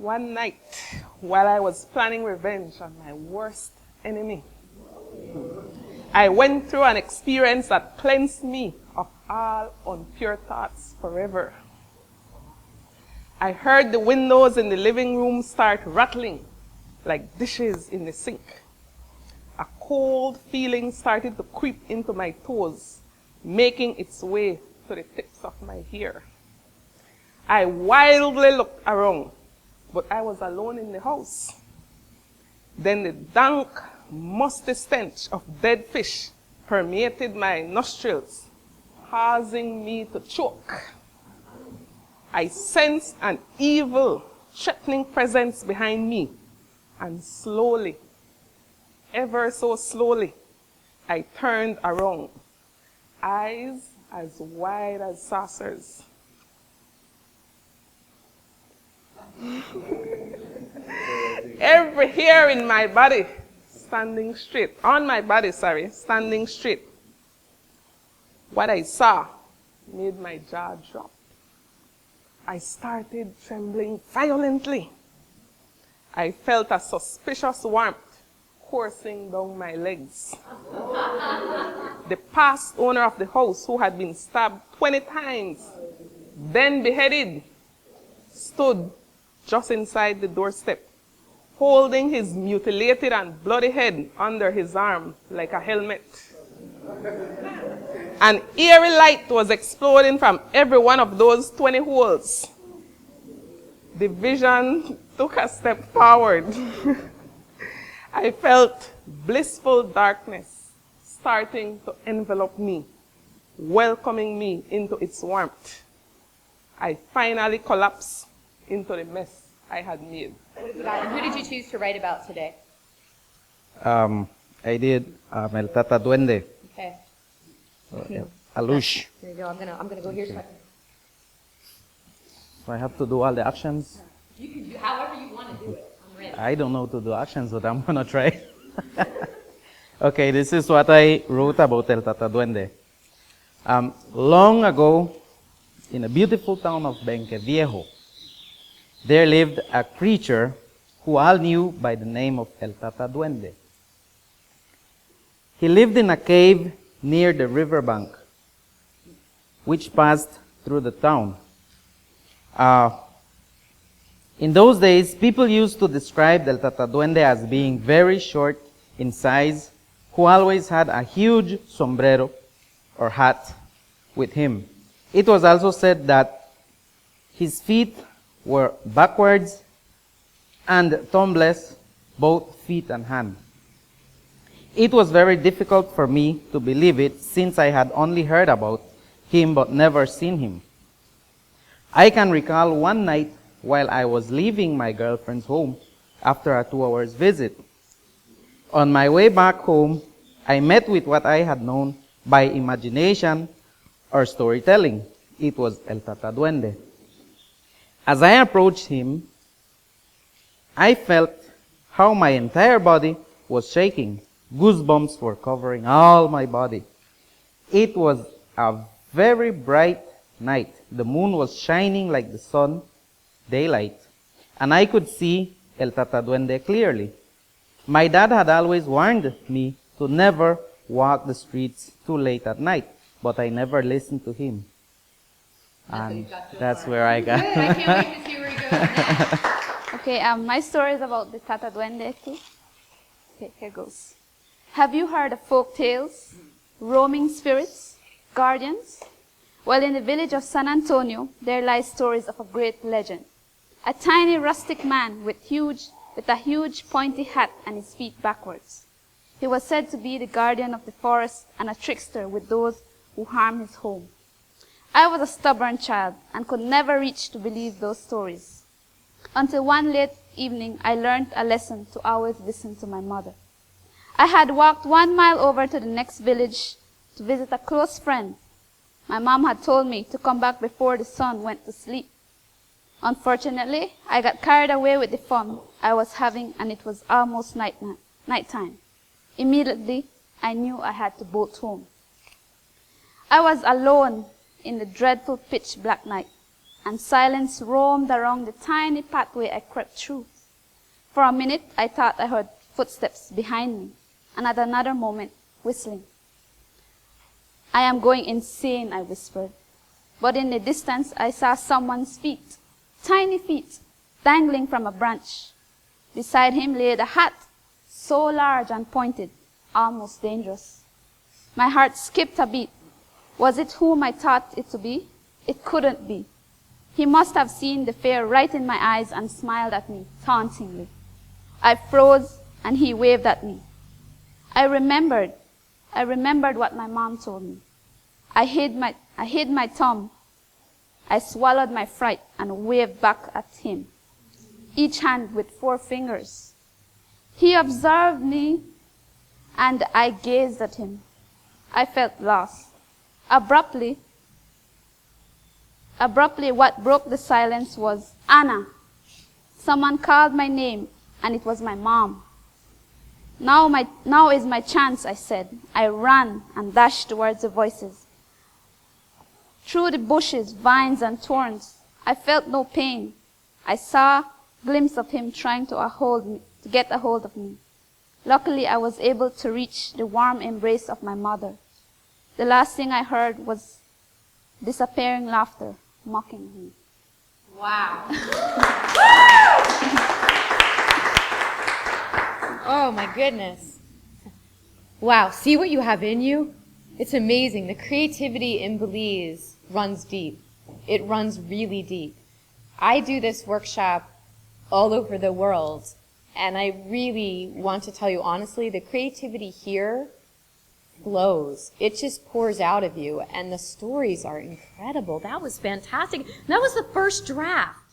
One night, while I was planning revenge on my worst enemy, I went through an experience that cleansed me of all impure thoughts forever. I heard the windows in the living room start rattling like dishes in the sink. A cold feeling started to creep into my toes, making its way to the tips of my hair. I wildly looked around, but I was alone in the house. Then the dank, musty stench of dead fish permeated my nostrils, causing me to choke. I sensed an evil, threatening presence behind me, and slowly, ever so slowly, I turned around, eyes as wide as saucers. Every hair in my body standing straight. Standing straight. What I saw made my jaw drop. I started trembling violently. I felt a suspicious warmth coursing down my legs. The past owner of the house, who had been stabbed 20 times, then beheaded, stood just inside the doorstep, holding his mutilated and bloody head under his arm like a helmet. An eerie light was exploding from every one of those 20 holes. The vision took a step forward. I felt blissful darkness starting to envelop me, welcoming me into its warmth. I finally collapsed into the mess I had made. Who did you choose to write about today? I did El Tata Duende. Okay. Alush. Here you go. I'm gonna go here. Okay. So I have to do all the actions? You can do however you want to do it. I'm ready. I don't know to do actions, but I'm gonna try. Okay, this is what I wrote about El Tata Duende. Long ago, in a beautiful town of Benqueviejo, there lived a creature who all knew by the name of El Tata Duende. He lived in a cave near the riverbank, which passed through the town. In those days, people used to describe El Tata Duende as being very short in size, who always had a huge sombrero or hat with him. It was also said that his feet were backwards and thumbless, both feet and hand. It was very difficult for me to believe it, since I had only heard about him but never seen him. I can recall one night while I was leaving my girlfriend's home after a 2-hour visit. On my way back home, I met with what I had known by imagination or storytelling. It was El Tata Duende. As I approached him, I felt how my entire body was shaking. Goosebumps were covering all my body. It was a very bright night. The moon was shining like the sun, daylight, and I could see El Tata Duende clearly. My dad had always warned me to never walk the streets too late at night, but I never listened to him. And that's where I got. Good. I can't wait to see where he goes next. Okay, my story is about the Tata Duende too. Okay, here goes. Have you heard of folk tales, roaming spirits, guardians? Well, in the village of San Antonio, there lie stories of a great legend. A tiny rustic man with a huge pointy hat and his feet backwards. He was said to be the guardian of the forest and a trickster with those who harm his home. I was a stubborn child and could never reach to believe those stories. Until one late evening, I learned a lesson to always listen to my mother. I had walked 1 mile over to the next village to visit a close friend. My mom had told me to come back before the sun went to sleep. Unfortunately, I got carried away with the fun I was having, and it was almost nighttime. Immediately, I knew I had to bolt home. I was alone in the dreadful pitch black night. and silence roamed around the tiny pathway I crept through. For a minute, I thought I heard footsteps behind me, and at another moment, whistling. I am going insane, I whispered. But in the distance, I saw someone's feet, tiny feet, dangling from a branch. Beside him lay a hat, so large and pointed, almost dangerous. My heart skipped a beat. Was it whom I thought it to be? It couldn't be. He must have seen the fear right in my eyes and smiled at me tauntingly. I froze, and he waved at me. I remembered what my mom told me. I hid my thumb. I swallowed my fright and waved back at him, each hand with 4 fingers. He observed me, and I gazed at him. I felt lost. Abruptly, what broke the silence was Anna. Someone called my name, and it was my mom. Now is my chance, I said. I ran and dashed towards the voices. Through the bushes, vines, and thorns, I felt no pain. I saw a glimpse of him trying to get a hold of me. Luckily, I was able to reach the warm embrace of my mother. The last thing I heard was disappearing laughter, mocking me. Wow. Oh my goodness. Wow, see what you have in you? It's amazing. The creativity in Belize runs deep. It runs really deep. I do this workshop all over the world, and I really want to tell you honestly, the creativity here flows. It just pours out of you, and the stories are incredible. That was fantastic. That was the first draft.